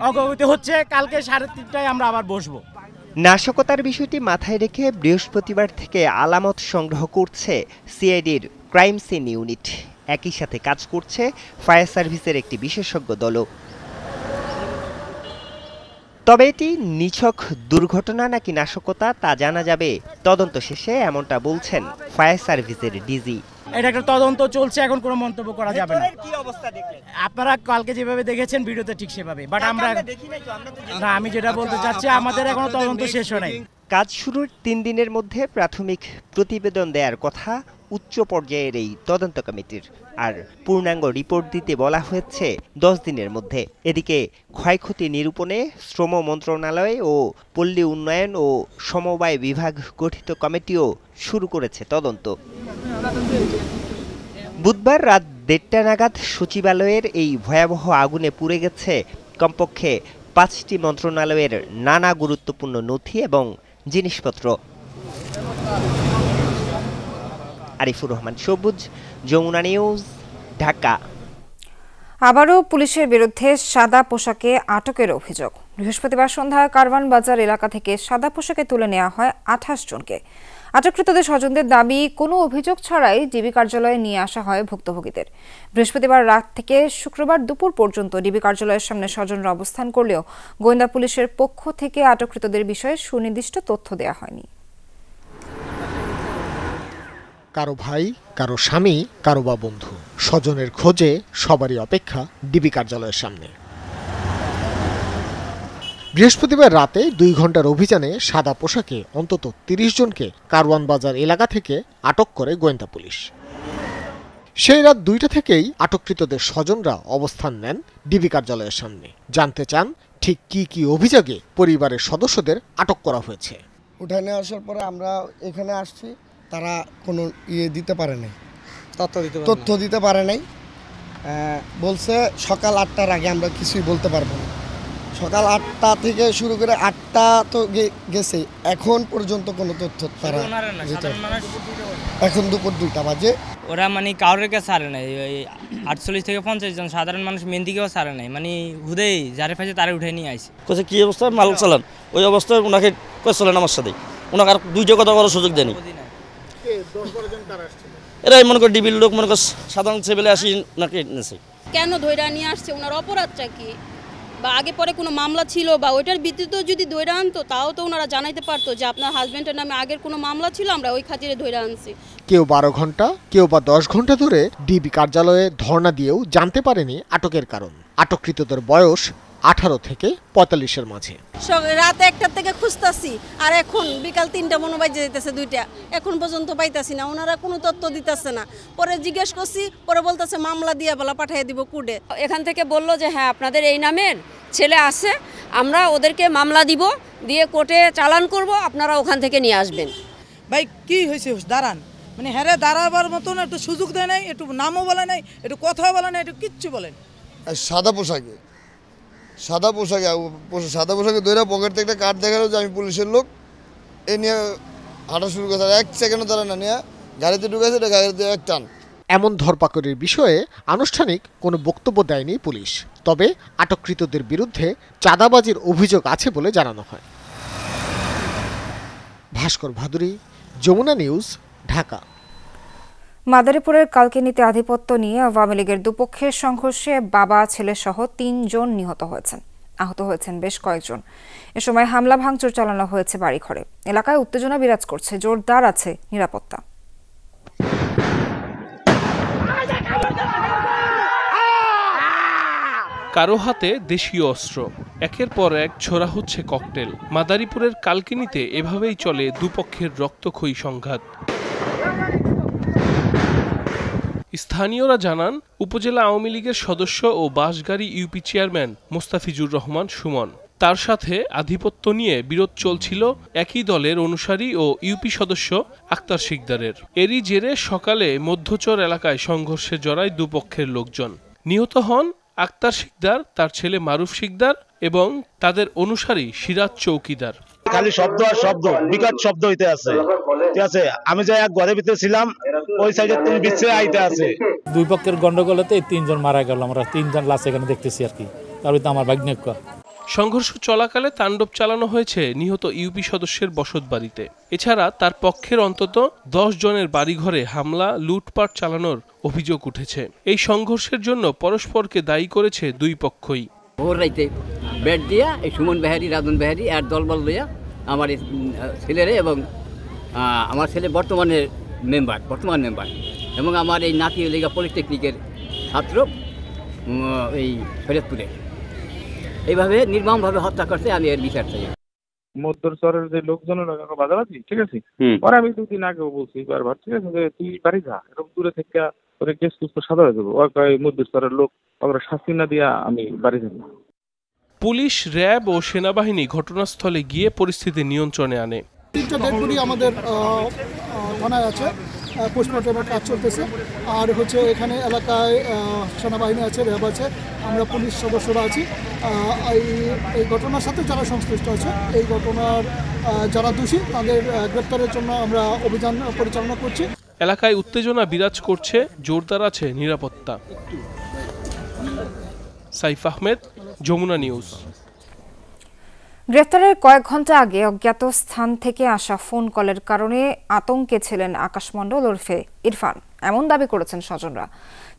অগ্রগতি হচ্ছে, কালকে 3:30টায় আমরা আবার বসবো। নাশকতার বিষয়টি মাথায় রেখে বৃহস্পতিবার থেকে আলামত সংগ্রহ করছে সিআইডির ক্রাইম সিন ইউনিট। একই সাথে কাজ করছে ফায়ার সার্ভিসের একটি বিশেষজ্ঞ দলও। তবে এটি নিছক দুর্ঘটনা নাকি নাশকতা তা জানা যাবে তদন্ত শেষে, এমনটা বলছেন ফায়ার সার্ভিসের ডিজি। এটা একটা তদন্ত চলছে, এখন কোনো মন্তব্য করা যাবে না। কি অবস্থা দেখলেন আপনারা? কালকে যেভাবে দেখেছেন ভিডিওতে ঠিক সেভাবে, বাট আমরা না, আমি যেটা বলতে চাচ্ছি, আমাদের এখনো তদন্ত শেষ হয় নাই। কাজ শুরুর 3 দিনের মধ্যে প্রাথমিক প্রতিবেদন দেওয়ার কথা উচ্চ পর্যায়ের এই তদন্ত কমিটির, আর পূর্ণাঙ্গ রিপোর্ট দিতে বলা হয়েছে 10 দিনের মধ্যে। এদিকে ক্ষয়ক্ষতি নিরূপণে শ্রম মন্ত্রণালয় ও পল্লী উন্নয়ন ও সমবায় বিভাগ গঠিত কমিটিও শুরু করেছে তদন্ত। বুধবার রাত 1:30 নাগাদ সচিবালয়ের এই ভয়াবহ আগুনে পুড়ে গেছে কমপক্ষে 5টি মন্ত্রণালয়ের নানা গুরুত্বপূর্ণ নথি এবং জিনিসপত্র। আরিফুর রহমান সবুজ, যমুনা নিউজ, ঢাকা। আবারও পুলিশের বিরুদ্ধে সাদা পোশাকে আটকের অভিযোগ। বৃহস্পতিবার সন্ধ্যায় কারওয়ান বাজার এলাকা থেকে সাদা পোশাকে তুলে নেওয়া হয় 28 জনকে। আটককৃতদের স্বজনদের দাবি, কোনো অভিযোগ ছাড়াই ডিবি কার্যালয়ে নিয়ে আসা হয় ভুক্তভোগীদের। বৃহস্পতিবার রাত থেকে শুক্রবার দুপুর পর্যন্ত ডিবি কার্যালয়ের সামনে স্বজনরা অবস্থান করলেও গোয়েন্দা পুলিশের পক্ষ থেকে আটককৃতদের বিষয়ে সুনির্দিষ্ট তথ্য দেওয়া হয়নি। কারো ভাই, কারো স্বামী, কারো বা বন্ধু, স্বজনের খোঁজে সবারই অপেক্ষা ডিবি কার্যালয়ের সামনে। বৃহস্পতিবার রাতে 2 ঘন্টার অভিযানে সাদা পোশাকে অন্তত 30 জনকে কারওয়ান বাজার এলাকা থেকে আটক করে গোয়েন্দা পুলিশ। সেই রাত 2টা থেকেই আটককৃতদের স্বজনরা অবস্থান নেন ডিবি কার্যালয়ের সামনে। জানতে চান ঠিক কি কি অভিযোগে পরিবারের সদস্যদের আটক করা হয়েছে। উঠায় নিয়ে আসার পরে আমরা এখানে আসছি, তারা কোনো দিতে পারে নাই, তথ্য দিতে পারে নাই। বলছে সকাল 8টার আগে আমরা কিছুই বলতে পারবো না। সকাল 8টা থেকে শুরু করে 8টা তো গেছে, এখন পর্যন্ত কোনো তথ্য তারা, এখন দুপুর 2টা বাজে। ওরা মানে কারোর কাছে ছাড়ে নাই, ওই 48 থেকে 50 জন সাধারণ মানুষ মেন দিকেও ছাড়ে নাই, মানে হুদেই যারে পাশে তারা উঠে নিয়ে আসে। কোথায় কি অবস্থা মাল চালান, ওই অবস্থায় ওনাকে চলেন আমার সাথে, ওনাকে আর 2টা কথা বলার সুযোগ দেয়নি। এরা মনে করে ডিবির লোক, মনে করে সাধারণ ছেলে আসি নাকি নেছে। কেন ধৈর্য নিয়ে আসছে, ওনার অপরাধটা কি? বা আগে পরে কোনো মামলা ছিল বা ওইটার ভিত্তিতেও যদি ধরে আনতো তাও তো ওনারা জানাইতে পারতো যে আপনার হাজব্যান্ডের নামে আগের কোনো মামলা ছিল, আমরা ওই খাতিরে ধরে আনছি। কেউ 12 ঘন্টা কেউ বা 10 ঘন্টা ধরে ডিবি কার্যালয়ে ধর্ণা দিয়েও জানতে পারেনি আটকের কারণ। আটককৃতদের বয়স 18 থেকে 45-এর মাঝে। রাতে 1টা থেকে খুঁজতাছি, আর এখন বিকাল 3টা মনে বাজে যেতেছে 2টা, এখন পর্যন্ত পাইতাছি না। ওনারা কোনো তথ্য দিতেছে না। পরে জিজ্ঞেস করছি, পরে বলতেছে মামলা দিয়ে বলা পাঠিয়ে দিব কুডে। এখান থেকে বলল যে হ্যাঁ আপনাদের এই নামের ছেলে আছে, আমরা ওদেরকে মামলা দিব, দিয়ে কোর্টে চালান করব, আপনারা ওখান থেকে নিয়ে আসবেন। ভাই কি হয়েছে দাঁড়ান, মানে হ্যাঁ দাঁড়াবার মতন একটু সুযোগ দেয় নাই, একটু নামও বলে নাই, একটু কথাও বলে নাই, একটু কিচ্ছু বলেন। সাদা পোশাকে ধরে পকেট থেকে একটা কার্ড দেখালো যে আমি পুলিশের লোক, এ নিয়ে হাঁটা শুরু করছে। 1 সেকেন্ডও তারা না নিয়ে গাড়িতে ঢুকেছে, গাড়িতে এক টান। এমন ধরপাকড়ের বিষয়ে আনুষ্ঠানিক কোনো বক্তব্য দেয়নি পুলিশ। তবে আটককৃতদের বিরুদ্ধে চাঁদাবাজির অভিযোগ আছে বলে জানানো হয়। ভাস্কর ভাদুরী, যমুনা নিউজ, ঢাকা। মাদারীপুরের কালকিনিতে আধিপত্য নিয়ে আওয়ামী লীগের দুপক্ষের সংঘর্ষে বাবা ছেলেসহ 3 জন নিহত হয়েছেন, আহত হয়েছেন বেশ কয়েকজন। এ সময় হামলা ভাঙচুর চালানো হয়েছে বাড়িঘরে। এলাকায় উত্তেজনা বিরাজ করছে, জোরদার আছে নিরাপত্তা। কারো হাতে দেশীয় অস্ত্র, একের পর এক ছোড়া হচ্ছে ককটেল। মাদারীপুরের কালকিনিতে এভাবেই চলে দুপক্ষের রক্তক্ষয়ী সংঘাত। স্থানীয়রা জানান, উপজেলা আওয়ামী লীগের সদস্য ও বাঁশগাড়ী ইউপি চেয়ারম্যান মোস্তাফিজুর রহমান সুমন, তার সাথে আধিপত্য নিয়ে বিরোধ চলছিল একই দলের অনুসারী ও ইউপি সদস্য আক্তার শিকদারের। এরই জেরে সকালে মধ্যচর এলাকায় সংঘর্ষে জড়ায় দুপক্ষের লোকজন। নিহত হন আক্তার শিকদার, তার ছেলে মারুফ শিকদার এবং তাদের অনুসারী সিরাজ চৌকিদার। খালি শব্দ আর শব্দ, বিকট শব্দ হইতে আছে, ঠিক আছে। আমি যে এক ঘরের ভিতরে ছিলাম, ওই সাইডে তুমি বিচ্ছে আইতে আছে। দুই পক্ষের গন্ডগোলেতে 3 জন মারা গেল, আমরা 3 জন লাশ এখানে দেখতেছি আর কি। তার ভিতরে আমার ভাগ্নেক। সংঘর্ষ চলাকালে তাণ্ডব চালানো হয়েছে নিহত ইউপি সদস্যের বসত বাড়িতে। এছাড়া তার পক্ষের অন্তত 10 জনের বাড়িঘরে হামলা, লুটপাট চালানোর অভিযোগ উঠেছে। এই সংঘর্ষের জন্য পরস্পরকে দায়ী করেছে দুই পক্ষই। ভোর রাইতে বেড দিয়া এই সুমন বেহারি, রাজন বেহারি আর দলবল লইয়া আমার ছেলেরে এবং আমার ছেলে বর্তমান মেম্বার এবং আমার এই নাতি লেগা পলিটেকনিকের ছাত্র এই শরীয়তপুরে এইভাবে নির্মমভাবে হত্যা করছে। আমি এর বিচার চাই। মধ্যচরের যে লোকজনের বাজাবাজি, ঠিক আছে, পরে আমি 2 দিন আগেও বলছি বারবার, ঠিক আছে, যে তুই বাড়ি যা, এরকম দূরে থেকে ওরে কেস কুস সাদা হয়ে যাবো। মধ্যচরের লোক আমরা শাস্তি না দিয়া আমি বাড়ি যাবো। পুলিশ, র্যাব ও সেনাবাহিনী ঘটনাস্থলে গিয়ে পরিস্থিতি নিয়ন্ত্রণে আনে। 3টা ডেড বডি আমাদের থানায় আছে, পোস্টমর্টমের কাজ চলতেছে। আর হচ্ছে এখানে এলাকায় সেনাবাহিনী আছে, র্যাব আছে, আমরা পুলিশ সদস্যরা আছি। এই ঘটনার সাথে যারা সংশ্লিষ্ট আছে, এই ঘটনার যারা দোষী তাদের গ্রেপ্তারের জন্য আমরা অভিযান পরিচালনা করছি। এলাকায় উত্তেজনা বিরাজ করছে, জোরদার আছে নিরাপত্তা। সাইফ আহমেদ, যমুনা নিউজ। গ্রেফতারের কয়েক ঘন্টা আগে অজ্ঞাত স্থান থেকে আসা ফোন কলের কারণে আতঙ্কে ছিলেন আকাশ মণ্ডল ওরফে ইরফান, এমন দাবি করেছেন স্বজনরা।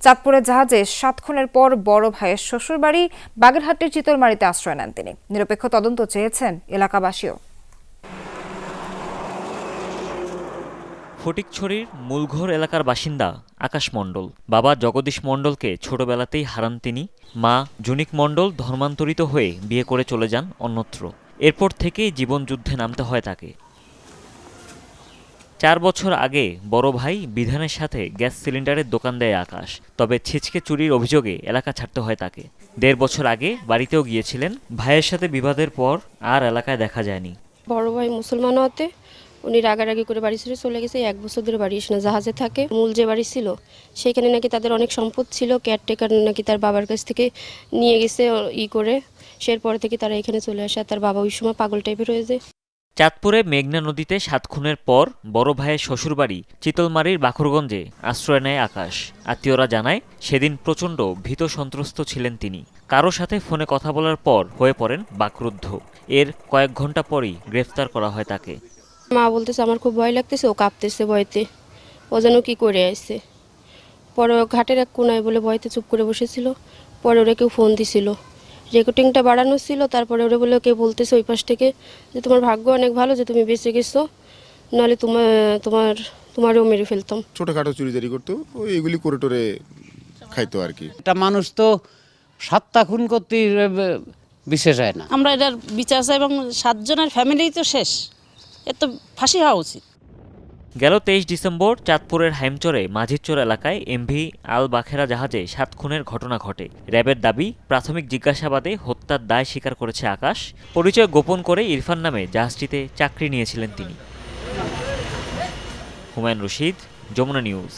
চাঁদপুরের জাহাজে 7 খুনের পর বড় ভাইয়ের শ্বশুরবাড়ি বাগেরহাটের চিতলমারীতে আশ্রয় নেন তিনি। নিরপেক্ষ তদন্ত চেয়েছেন এলাকাবাসীও। ফটিকছড়ির মূলঘর এলাকার বাসিন্দা আকাশ মণ্ডল বাবা জগদীশ মণ্ডলকে ছোটবেলাতেই হারান তিনি। মা জুনিক মণ্ডল ধর্মান্তরিত হয়ে বিয়ে করে চলে যান অন্যত্র। এরপর থেকেই জীবনযুদ্ধে নামতে হয় তাকে। 4 বছর আগে বড় ভাই বিধানের সাথে গ্যাস সিলিন্ডারের দোকান দেয় আকাশ, তবে ছিচকে চুরির অভিযোগে এলাকা ছাড়তে হয় তাকে। 1.5 বছর আগে বাড়িতেও গিয়েছিলেন, ভাইয়ের সাথে বিবাদের পর আর এলাকায় দেখা যায়নি। বড় ভাই মুসলমান হতে উনি রাগারাগি করে বাড়ি ছেড়ে চলে গেছে। 1 বছর ধরে বাড়ি এসে না, জাহাজে থাকে। মূল যে বাড়ি ছিল সেখানে নাকি তাদের অনেক সম্পদ ছিল, কেয়ারটেকার নাকি তার বাবার কাছ থেকে নিয়ে গেছে করে। সেরপর থেকে তারা এখানে চলে আসে। তার বাবা ওই সময় পাগল টাইপের হয়ে যায়। চাঁদপুরে মেঘনা নদীতে 7 খুনের পর বড় ভাইয়ের শ্বশুরবাড়ি চিতলমারীর বাখরগঞ্জে আশ্রয় নেয় আকাশ। আত্মীয়রা জানায় সেদিন প্রচণ্ড ভীত সন্ত্রস্ত ছিলেন তিনি। কারো সাথে ফোনে কথা বলার পর হয়ে পড়েন বাকরুদ্ধ। এর কয়েক ঘন্টা পরই গ্রেফতার করা হয় তাকে। মা বলতেছে আমার খুব ভয় লাগতেছে, ও কাঁপতেছে ভয়তে, ও যেন কি করে আসছে। পরে ঘাটের এক কোনায় বলে ভয়তে চুপ করে বসেছিল। পরে ওরা কেউ ফোন দিছিল, রেকর্ডিংটা বাড়ানো ছিল, তারপরে ওরা বলে কে বলতেছে ওই পাশ থেকে যে তোমার ভাগ্য অনেক ভালো যে তুমি বেঁচে গেছো, নাহলে তোমারও মেরে ফেলতাম। ছোটখাটো চুরিদারি করতো, এইগুলি করে টোরে খাইতো আর কি। একটা মানুষ তো 7টা খুন করতে বিশেষ হয় না। আমরা এটার বিচার চাই এবং 7 জনের ফ্যামিলি তো শেষ, এর তো ফাঁসি হওয়া উচিত। গেল 23 ডিসেম্বর চাঁদপুরের হাইমচরে মাঝিরচর এলাকায় এমভি আল বাখেরা জাহাজে 7 খুনের ঘটনা ঘটে। র্যাবের দাবি, প্রাথমিক জিজ্ঞাসাবাদে হত্যার দায় স্বীকার করেছে আকাশ। পরিচয় গোপন করে ইরফান নামে জাহাজটিতে চাকরি নিয়েছিলেন তিনি। হুমায়ুন রশিদ, যমুনা নিউজ।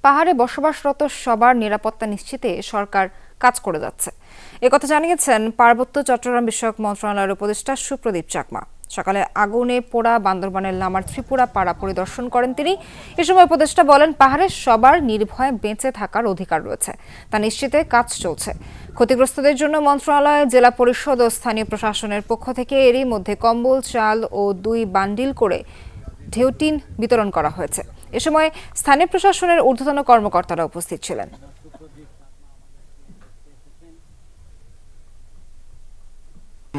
পাহাড়ে বসবাসরত সবার নিরাপত্তা নিশ্চিতে সরকার কাজ করে যাচ্ছে, একথা জানিয়েছেন পার্বত্য চট্টগ্রাম বিষয়ক মন্ত্রণালয়ের উপদেষ্টা সুপ্রদীপ চাকমা। সকালে আগুনে পোড়া বান্দরবানের লামার ত্রিপুরা পাড়া পরিদর্শন করেন তিনি। এ সময় উপদেষ্টা বলেন, পাহাড়ে সবার নির্ভয়ে বেঁচে থাকার অধিকার রয়েছে, তা নিশ্চিতে কাজ চলছে। ক্ষতিগ্রস্তদের জন্য মন্ত্রণালয়, জেলা পরিষদ ও স্থানীয় প্রশাসনের পক্ষ থেকে এরই মধ্যে কম্বল, চাল ও 2 বান্ডিল করে ঢেউটিন বিতরণ করা হয়েছে। এ সময় স্থানীয় প্রশাসনের ঊর্ধ্বতন কর্মকর্তারা উপস্থিত ছিলেন।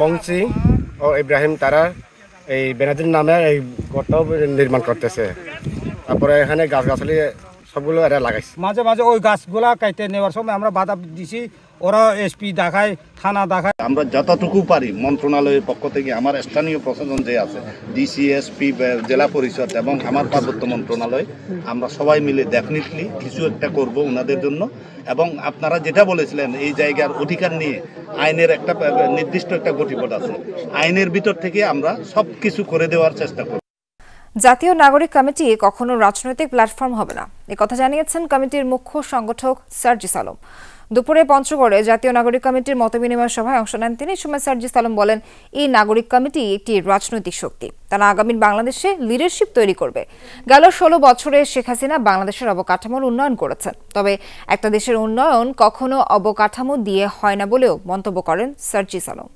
মংসি ও ইব্রাহিম তারা এই বেনাদির নামে এই ঘরটাও নির্মাণ করতেছে। তারপরে এখানে গাছগাছালি সবগুলো এরা লাগাইছে। মাঝে মাঝে ওই গাছগুলা কাটতে নেওয়ার সময় আমরা বাধা দিছি, ওরা এসপি দেখায়, থানা দেখায়। আমরা যতটুকু পারি মন্ত্রণালয়ের পক্ষ থেকে আমার স্থানীয় প্রশাসন যে আছে, ডিসি, এসপি, জেলা পরিষদ এবং আমার পার্বত্য মন্ত্রণালয়, আমরা সবাই মিলে ডেফিনেটলি কিছু একটা করব ওনাদের জন্য। এবং আপনারা যেটা বলেছিলেন এই জায়গার অধিকার নিয়ে আইনের একটা নির্দিষ্ট একটা গতিপথ আছে, আইনের ভিতর থেকে আমরা সব কিছু করে দেওয়ার চেষ্টা করব। জাতীয় নাগরিক কমিটি কখনো রাজনৈতিক প্ল্যাটফর্ম হবে না, একথা জানিয়েছেন কমিটির মুখ্য সংগঠক সার্জিস আলম। দুপুরে পঞ্চগড়ে জাতীয় নাগরিক কমিটির মতবিনিময় সভায় অংশ নেন তিনি। সময় সার্জিস আলম বলেন, এই নাগরিক কমিটি একটি রাজনৈতিক শক্তি, তারা আগামী বাংলাদেশে লিডারশিপ তৈরি করবে। গেল 16 বছরে শেখ হাসিনা বাংলাদেশের অবকাঠামোর উন্নয়ন করেছেন, তবে একটা দেশের উন্নয়ন কখনো অবকাঠামো দিয়ে হয় না বলেও মন্তব্য করেন সার্জিস আলম।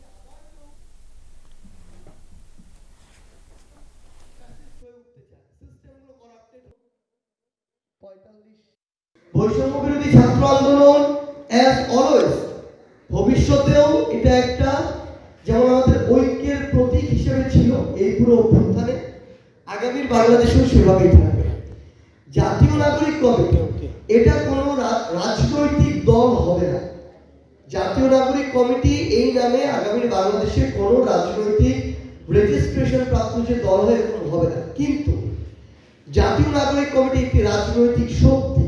বৈষম্য বিরোধী ছাত্র আন্দোলন অ্যাজ অলওয়েজ ভবিষ্যতেও এটা একটা যেমন আমাদের ঐক্যের প্রতীক হিসেবে ছিল এই পুরো অভ্যুত্থানে, আগামীর বাংলাদেশেও সেভাবেই থাকবে। জাতীয় নাগরিক কমিটি এটা কোনো রাজনৈতিক দল হবে না। জাতীয় নাগরিক কমিটি এই নামে আগামীর বাংলাদেশে কোনো রাজনৈতিক রেজিস্ট্রেশন প্রাপ্ত যে দল হয় এরকম হবে না, কিন্তু জাতীয় নাগরিক কমিটি একটি রাজনৈতিক শক্তি।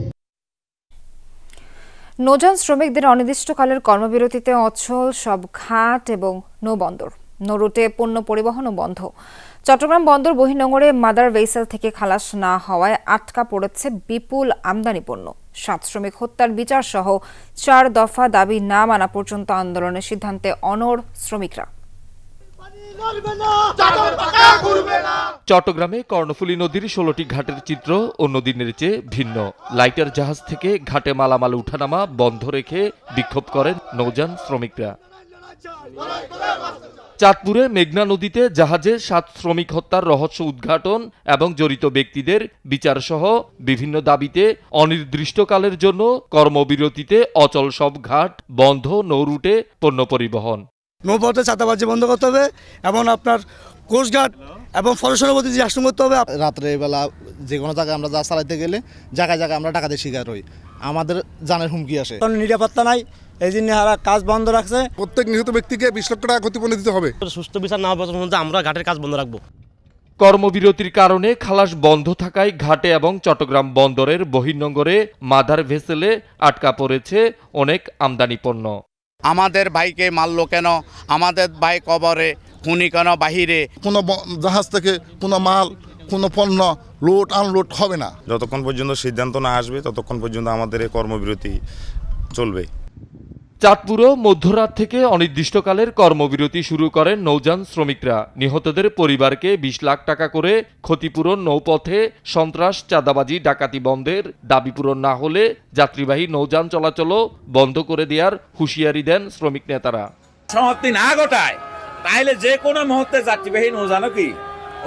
নৌযান শ্রমিকদের অনির্দিষ্টকালের কর্মবিরতিতে অচল সব ঘাট এবং নৌবন্দর, নৌরুটে পণ্য পরিবহনও বন্ধ। চট্টগ্রাম বন্দর বহির্নোঙরে মাদার ভেসেল থেকে খালাস না হওয়ায় আটকা পড়েছে বিপুল আমদানি পণ্য। 7 শ্রমিক হত্যার বিচার সহ 4 দফা দাবি না মানা পর্যন্ত আন্দোলনের সিদ্ধান্তে অনড় শ্রমিকরা। চট্টগ্রামে কর্ণফুলী নদীর 16টি ঘাটের চিত্র অন্য দিনের চেয়ে ভিন্ন। লাইটার জাহাজ থেকে ঘাটে মালামাল উঠানামা বন্ধ রেখে বিক্ষোভ করেন নৌযান শ্রমিকরা। চাঁদপুরে মেঘনা নদীতে জাহাজে 7 শ্রমিক হত্যার রহস্য উদ্ঘাটন এবং জড়িত ব্যক্তিদের বিচার সহ বিভিন্ন দাবিতে অনির্দিষ্টকালের জন্য কর্মবিরতিতে অচল সব ঘাট বন্ধ, নৌরুটে পণ্য পরিবহন। নৌপথে চাঁদাবাজি বন্ধ করতে হবে এবং আপনার কোস্টগার্ড এবং ফরেস্টের প্রতি আশ্রম করতে হবে। রাত্রে বেলা যে কোনো জায়গায় আমরা যা চালাইতে গেলে জায়গায় জায়গায় আমরা ডাকাতের শিকার হই, আমাদের জানের হুমকি আসে। নিরাপত্তা নাই, এই জন্য কাজ বন্ধ রাখছে। প্রত্যেক নিহত ব্যক্তিকে 20 লাখ টাকা ক্ষতিপূরণ দিতে হবে। সুস্থ বিচার না হওয়া পর্যন্ত আমরা ঘাটের কাজ বন্ধ রাখবো। কর্মবিরতির কারণে খালাস বন্ধ থাকায় ঘাটে এবং চট্টগ্রাম বন্দরের বহির্নোঙরে মাদার ভেসেলে আটকা পড়েছে অনেক আমদানি পণ্য। আমাদের ভাইকে মারলো কেন, আমাদের ভাই কবরে, খুনি কেন বাহিরে। কোনো জাহাজ থেকে কোনো মাল, কোনো পণ্য লোড আনলোড হবে না। যতক্ষণ পর্যন্ত সিদ্ধান্ত না আসবে ততক্ষণ পর্যন্ত আমাদের এই কর্মবিরতি চলবে। চাঁদপুরও মধ্যরাত থেকে অনির্দিষ্টকালের কর্মবিরতি শুরু করেন নৌযান শ্রমিকরা। নিহতদের পরিবারকে 20 লাখ টাকা করে ক্ষতিপূরণ, নৌপথে সন্ত্রাস, চাঁদাবাজি, ডাকাতি বন্ধের দাবি পূরণ না হলে যাত্রীবাহী নৌযান চলাচলও বন্ধ করে দেওয়ার হুঁশিয়ারি দেন শ্রমিক নেতারা। সমাপ্তি না ঘটায় তাহলে যে কোনো মুহূর্তে যাত্রীবাহী নৌযানও কি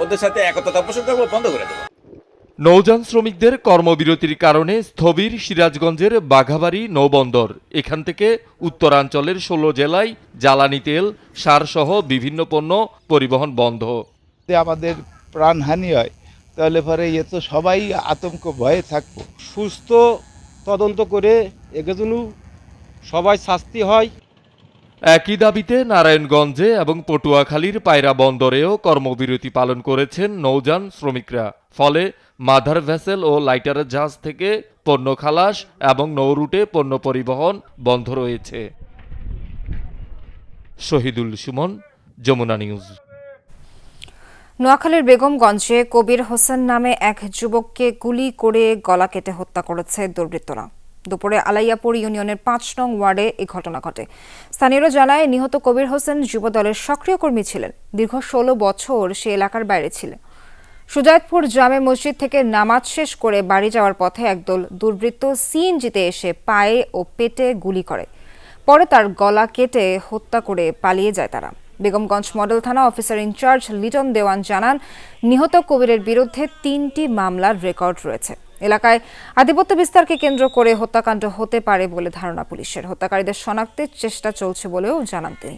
ওদের সাথে একতা পোষণ করবো, বন্ধ করে দেবো। নৌযান শ্রমিকদের কর্মবিরতির কারণে স্থবির সিরাজগঞ্জের বাঘাবাড়ি নৌবন্দর। এখান থেকে উত্তরাঞ্চলের 16 জেলায় জ্বালানি তেল, সারসহ বিভিন্ন পণ্য পরিবহন বন্ধ। আমাদের প্রাণহানি হয় তাহলে পরে তো সবাই আতঙ্ক ভয়ে থাকবো। সুস্থ তদন্ত করে একে যেন সবাই শাস্তি হয়। একই দাবিতে নারায়ণগঞ্জে এবং পটুয়াখালীর পায়রা বন্দরেও কর্মবিরতি পালন করেছেন নৌযান শ্রমিকরা। ফলে মাদার ভেসেল ও লাইটার জাহাজ থেকে পণ্য খালাস এবং নৌরুটে পণ্য পরিবহন বন্ধ রয়েছে। শহীদুল সুমন, যমুনা নিউজ। নোয়াখালীর বেগমগঞ্জে কবির হোসেন নামে এক যুবককে গুলি করে গলা কেটে হত্যা করেছে দুর্বৃত্তরা। দুপুরে আলাইয়াপুর ইউনিয়নের ৫ নং ওয়ার্ডে এই ঘটনা ঘটে। স্থানীয়রা জানায়, নিহত কবির হোসেন যুবদলের সক্রিয় কর্মী ছিলেন। দীর্ঘ ১৬ বছর সে এলাকার বাইরে ছিলেন। সুজাতপুর জামে মসজিদ থেকে নামাজ শেষ করে বাড়ি যাওয়ার পথে একদল দুর্বৃত্ত সিএনজিতে এসে পায়ে ও পেটে গুলি করে। পরে তার গলা কেটে হত্যা করে পালিয়ে যায় তারা। বেগমগঞ্জ মডেল থানা অফিসার ইনচার্জ লিটন দেওয়ান জানান, নিহত কবিরের বিরুদ্ধে ৩টি মামলার রেকর্ড রয়েছে। এলাকায় আধিপত্য বিস্তারকে কেন্দ্র করে হত্যাকাণ্ড হতে পারে বলে ধারণা পুলিশের। হত্যাকারীদের শনাক্তের চেষ্টা চলছে বলেও জানান তিনি।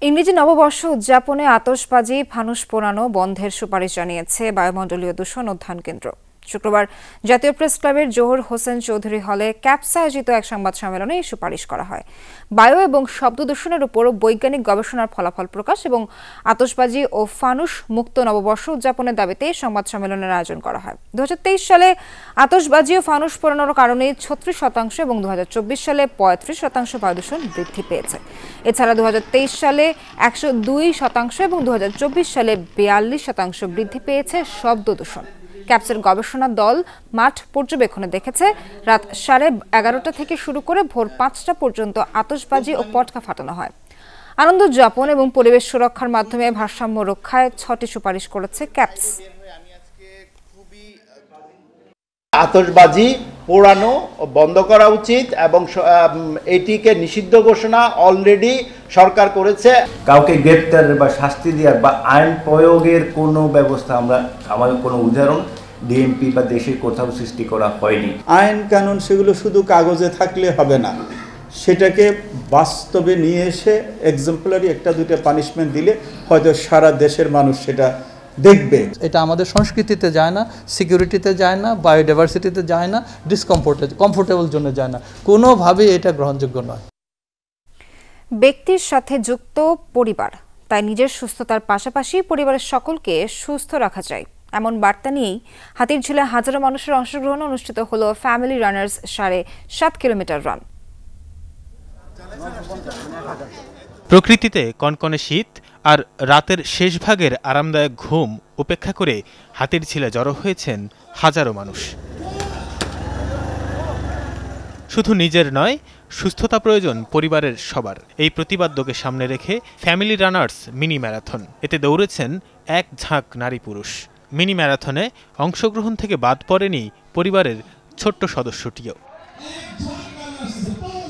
ইংরেজি নববর্ষ উদযাপনে আতশবাজি, ফানুস পোড়ানো বন্ধের সুপারিশ জানিয়েছে বায়ুমণ্ডলীয় দূষণ অধ্যয়ন কেন্দ্র। শুক্রবার জাতীয় প্রেস ক্লাবের জোহর হোসেন চৌধুরী হলে ক্যাপসা আয়োজিত এক সংবাদ সম্মেলনে এই সুপারিশ করা হয়। বায়ু এবং শব্দ দূষণের উপর বৈজ্ঞানিক গবেষণার ফলাফল প্রকাশ এবং আতশবাজি ও ফানুস মুক্ত নববর্ষ উদযাপনের দাবিতে সংবাদ সম্মেলনের আয়োজন করা হয়। ২০২৩ সালে আতশবাজি ও ফানুস পোড়ানোর কারণে ৩৬% এবং ২০২৪ সালে ৩৫% বায়ু দূষণ বৃদ্ধি পেয়েছে। এছাড়া ২০২৩ সালে ১০২% এবং ২০২৪ সালে ৪২% বৃদ্ধি পেয়েছে শব্দ দূষণ। ক্যাপসের গবেষণা দল মাঠ পর্যবেক্ষণে দেখেছে, রাত 11:30 থেকে শুরু করে ভোর 5টা পর্যন্ত আতশবাজি ও পটকা ফাটানো হয়। আনন্দ উদযাপন এবং পরিবেশ সুরক্ষার মাধ্যমে ভারসাম্য রক্ষায় 6টি সুপারিশ করেছে ক্যাপস। আতশবাজি পোড়ানো বন্ধ করা উচিত এবং এটিকে নিষিদ্ধ ঘোষণা অলরেডি সরকার করেছে। কাউকে গ্রেপ্তার বা শাস্তি দেওয়ার বা আইন প্রয়োগের কোনো ব্যবস্থা আমাদের কোনো উদাহরণ ডিএমপি বা দেশে কোথাও সৃষ্টি করা হয়নি। আইন কানুন সেগুলো শুধু কাগজে থাকলে হবে না, সেটাকে বাস্তবে নিয়ে এসে এক্সাম্পলারি একটা দুটো পানিশমেন্ট দিলে হয়তো সারা দেশের মানুষ সেটা দেখবে। এটা আমাদের সংস্কৃতিতে যায় না, সিকিউরিটিতে যায় না, বায়োডাইভার্সিটিতে যায় না, কমফোর্টেবল জন্য যায় না, কোনোভাবেই এটা গ্রহণযোগ্য নয়। ব্যক্তির সাথে যুক্ত পরিবার, তাই নিজের সুস্থতার পাশাপাশি পরিবারের সকলকে সুস্থ রাখা চাই, এমন বার্তা নিয়েই হাতিরঝিলে হাজারো মানুষের অংশগ্রহণে অনুষ্ঠিত হলো ফ্যামিলি রানার্স 7.5 কিলোমিটার রান। প্রকৃতিতে কনকনে শীত আর রাতের শেষ ভাগের আরামদায়ক ঘুম উপেক্ষা করে হাতিরঝিলে জড়ো হয়েছেন হাজারো মানুষ। শুধু নিজের নয়, সুস্থতা প্রয়োজন পরিবারের সবার। এই প্রতিবাদ্যকে সামনে রেখে ফ্যামিলি রানার্স মিনি ম্যারাথন, এতে দৌড়েছেন এক ঝাঁক নারী পুরুষ। মিনি ম্যারাথনে অংশগ্রহণ থেকে বাদ পড়েনি পরিবারের ছোট্ট সদস্যটিও।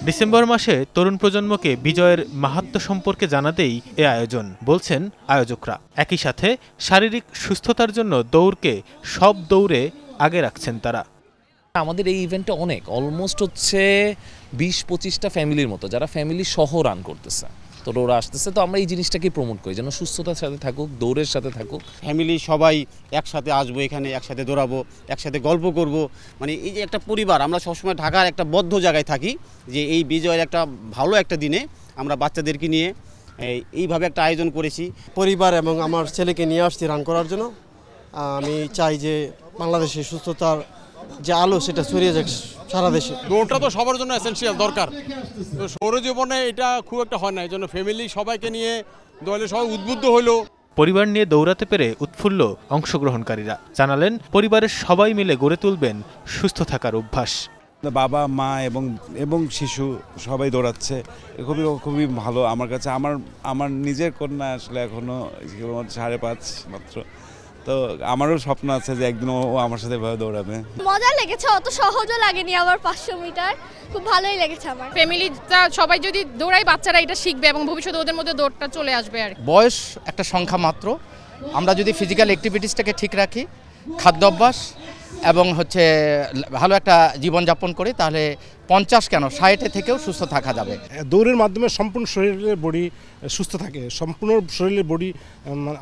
ডিসেম্বর মাসে তরুণ প্রজন্মকে বিজয়ের মাহাত্ম্য সম্পর্কে জানাতেই এ আয়োজন, বলছেন আয়োজকরা। একই সাথে শারীরিক সুস্থতার জন্য দৌড়কে সব দৌড়ে আগে রাখছেন তারা। আমাদের এই ইভেন্টটা অনেক অলমোস্ট হচ্ছে 20-25টা ফ্যামিলির মতো, যারা ফ্যামিলি সহ রান করতেছে, তো ওরা আসতেছে। তো আমরা এই জিনিসটাকে প্রমোট করি যেন সুস্থতার সাথে থাকুক, দৌড়ের সাথে থাকুক। ফ্যামিলি সবাই একসাথে আসবো, এখানে একসাথে দৌড়াবো, একসাথে গল্প করব। মানে এই যে একটা পরিবার, আমরা সবসময় ঢাকার একটা বদ্ধ জায়গায় থাকি, যে এই বিজয়ের একটা ভালো একটা দিনে আমরা বাচ্চাদেরকে নিয়ে এইভাবে একটা আয়োজন করেছি। পরিবার এবং আমার ছেলেকে নিয়ে আসছি রান করার জন্য। আমি চাই যে বাংলাদেশের সুস্থতার যে আলো সেটা ছড়িয়ে যাক সারা দেশে। দৌড়টা তো সবার জন্য এসেনশিয়াল দরকার, তো সৌরজীবনে এটা খুব একটা হয় না, এই জন্য ফ্যামিলি সবাইকে নিয়ে দৌড়লে সবাই উদ্বুদ্ধ হলো। পরিবার নিয়ে দৌড়াতে পেরে উৎফুল্ল অংশগ্রহণকারীরা, জানালেন পরিবারের সবাই মিলে গড়ে তুলবেন সুস্থ থাকার অভ্যাস। বাবা মা এবং শিশু সবাই দৌড়াচ্ছে, খুবই ভালো আমার কাছে। আমার নিজের কন্যা আসলে এখনো 5.5 মাত্র, তো আমারও স্বপ্ন আছে যে একদিন ও আমার সাথে এভাবে দৌড়াবে। মজা লেগেছে, অত সহজও লাগেনি আমার 500 মিটার, খুব ভালোই লেগেছে আমার। ফ্যামিলিটা সবাই যদি দৌড়ায় বাচ্চারা এটা শিখবে এবং ভবিষ্যতে ওদের মধ্যে দৌড়টা চলে আসবে। আর বয়স একটা সংখ্যা মাত্র, আমরা যদি ফিজিক্যাল অ্যাক্টিভিটিসটাকে ঠিক রাখি, খাদ্যাভ্যাস এবং ভালো একটা জীবনযাপন করি, তাহলে 50 কেন 60 থেকেও সুস্থ থাকা যাবে। দৌড়ের মাধ্যমে সম্পূর্ণ শরীরের বডি সুস্থ থাকে, সম্পূর্ণ শরীরের বডি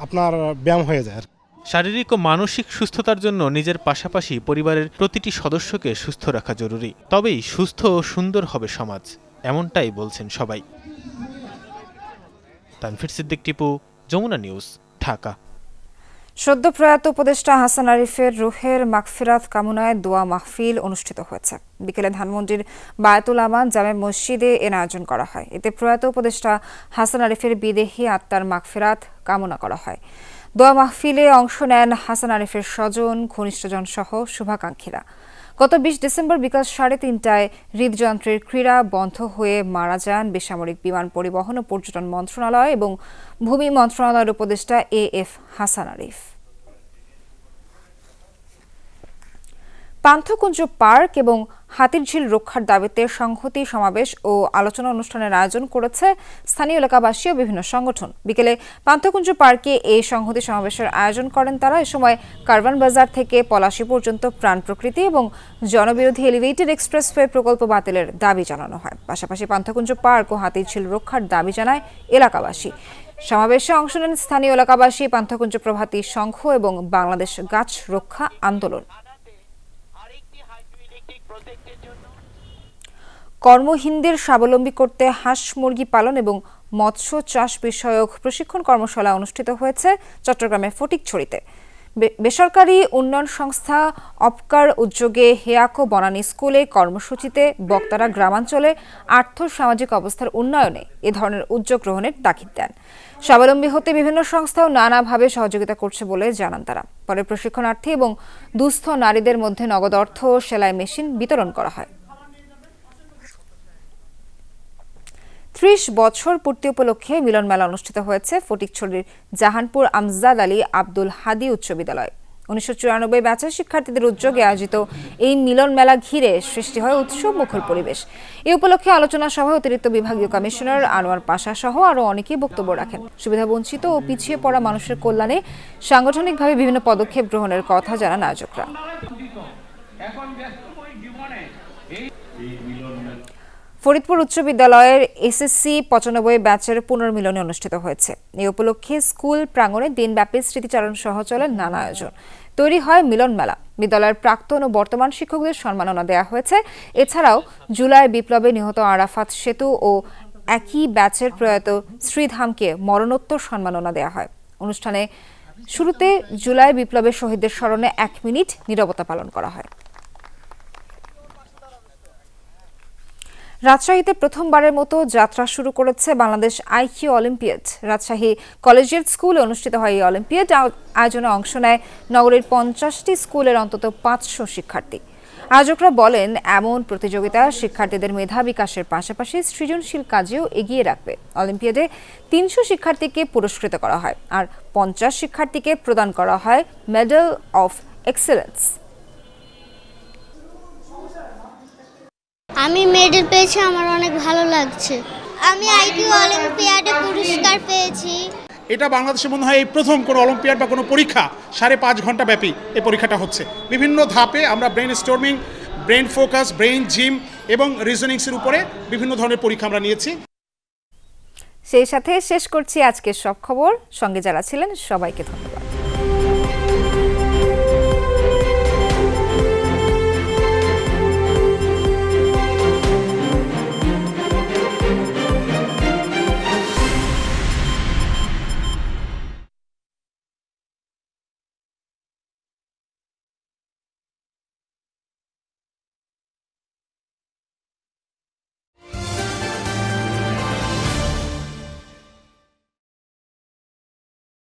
আপনার ব্যায়াম হয়ে যায়। শারীরিক ও মানসিক সুস্থতার জন্য নিজের পাশাপাশি পরিবারের প্রতিটি সদস্যকে সুস্থ রাখা জরুরি, তবেই সুস্থ ও সুন্দর হবে সমাজ, এমনটাই বলছেন সবাই। তানভীর সিদ্দিক টিপু, যমুনা নিউজ, ঢাকা। সদ্য প্রয়াত উপদেষ্টা হাসান আরিফের রুহের মাগফিরাত কামনায় দোয়া মাহফিল অনুষ্ঠিত হয়েছে। বিকেলে ধানমন্ডির বায়তুল আমান জামে মসজিদে এর আয়োজন করা হয়। এতে প্রয়াত উপদেষ্টা হাসান আরিফের বিদেহী আত্মার মাগফিরাত কামনা করা হয়। দোয়া মাহফিলে অংশ নেন হাসান আরিফের স্বজন, ঘনিষ্ঠজন সহ শুভাকাঙ্ক্ষীরা। গত 20 ডিসেম্বর বিকাল 3:30টায় হৃদযন্ত্রের ক্রীড়া বন্ধ হয়ে মারা যান বেসামরিক বিমান পরিবহন ও পর্যটন মন্ত্রণালয় এবং ভূমি মন্ত্রণালয়ের উপদেষ্টা AF হাসান আরিফ। পান্থকুঞ্জ পার্ক এবং হাতিরঝিল রক্ষার দাবিতে সংহতি সমাবেশ ও আলোচনা অনুষ্ঠানের আয়োজন করেছে স্থানীয় এলাকাবাসী ও বিভিন্ন সংগঠন। বিকেলে পান্থকুঞ্জ পার্কে এই সংহতি সমাবেশের আয়োজন করেন তারা। এ সময় কারওয়ান বাজার থেকে পলাশী পর্যন্ত প্রাণ প্রকৃতি এবং জনবিরোধী এলিভেটেড এক্সপ্রেসওয়ে প্রকল্প বাতিলের দাবি জানানো হয়। পাশাপাশি পান্থকুঞ্জ পার্ক ও হাতিরঝিল রক্ষার দাবি জানায় এলাকাবাসী। সমাবেশে অংশ নেন স্থানীয় এলাকাবাসী, পান্থকুঞ্জ প্রভাতী সংঘ এবং বাংলাদেশ গাছ রক্ষা আন্দোলন। কর্মহীনদের স্বাবলম্বী করতে হাঁস মুরগি পালন এবং মৎস্য চাষ বিষয়ক প্রশিক্ষণ কর্মশালা অনুষ্ঠিত হয়েছে চট্টগ্রামের ফটিকছড়িতে। বেসরকারি উন্নয়ন সংস্থা অপকার উদ্যোগে হেয়াকো বনানী স্কুলে কর্মসূচিতে বক্তারা গ্রামাঞ্চলে আর্থ সামাজিক অবস্থার উন্নয়নে এ ধরনের উদ্যোগ গ্রহণের তাগিদ দেন। স্বাবলম্বী হতে বিভিন্ন সংস্থাও নানাভাবে সহযোগিতা করছে বলে জানান তারা। পরে প্রশিক্ষণার্থী এবং দুস্থ নারীদের মধ্যে নগদ অর্থ ও সেলাই মেশিন বিতরণ করা হয়। 30 বছর পূর্তি উপলক্ষে মিলন মেলা অনুষ্ঠিত হয়েছে ফটিকছড়ির জাহানপুর আমজাদ আলী আব্দুল হাদি উচ্চ বিদ্যালয়। 1994 ব্যাচের শিক্ষার্থীদের উদ্যোগে আয়োজিত এই মিলন মেলা ঘিরে সৃষ্টি হয় উৎসব মুখর পরিবেশ। এই উপলক্ষে আলোচনা সভায় অতিরিক্ত বিভাগীয় কমিশনার আনোয়ার পাশা সহ আরও অনেকেই বক্তব্য রাখেন। সুবিধাবঞ্চিত ও পিছিয়ে পড়া মানুষের কল্যাণে সাংগঠনিকভাবে বিভিন্ন পদক্ষেপ গ্রহণের কথা জানান আয়োজকরা। ফরিদপুর উচ্চ বিদ্যালয়ের SSC 95 ব্যাচের পুনর্মিলনী অনুষ্ঠিত হয়েছে। এই উপলক্ষে স্কুল প্রাঙ্গণে দিনব্যাপী স্মৃতিচারণ সহ চলে নানা আয়োজন। তৈরি হয় মিলন মেলা। বিদ্যালয়ের প্রাক্তন ও বর্তমান শিক্ষকদের সম্মাননা দেওয়া হয়েছে। এছাড়াও জুলাই বিপ্লবে নিহত আরাফাত সেতু ও একই ব্যাচের প্রয়াত শ্রীধামকে মরণোত্তর সম্মাননা দেওয়া হয়। অনুষ্ঠানে শুরুতে জুলাই বিপ্লবের শহীদদের স্মরণে 1 মিনিট নীরবতা পালন করা হয়। রাজশাহীতে প্রথমবারের মতো যাত্রা শুরু করেছে Bangladesh IQ olympiad. Rajshahi collegiate স্কুলে অনুষ্ঠিত হয় এই অলিম্পিয়াড। আয়োজনে অংশ নেয় নগরীর 50টি স্কুলের অন্তত 500 শিক্ষার্থী। আয়োজকরা বলেন, এমন প্রতিযোগিতা শিক্ষার্থীদের মেধা বিকাশের পাশাপাশি সৃজনশীল কাজেও এগিয়ে রাখবে। অলিম্পিয়াডে 300 শিক্ষার্থীকে পুরস্কৃত করা হয় আর 50 শিক্ষার্থীকে প্রদান করা হয় মেডেল অফ এক্সেলেন্স। আমি মেডেল পেয়েছি, আমার অনেক ভালো লাগছে। আমি IQ অলিম্পিয়াডে পুরস্কার পেয়েছি। এটা বাংলাদেশে মনে হয় এই প্রথম কোনো অলিম্পিয়াড বা কোনো পরীক্ষা 5.5 ঘন্টা ব্যাপী এই পরীক্ষাটা হচ্ছে। বিভিন্ন ধাপে আমরা brain storming, brain focus, brain gym এবং রিজনিংসের উপরে বিভিন্ন ধরনের পরীক্ষা আমরা নিয়েছি। সেই সাথে শেষ করছি আজকের সব খবর। সঙ্গে যারা ছিলেন সবাইকে ধন্যবাদ।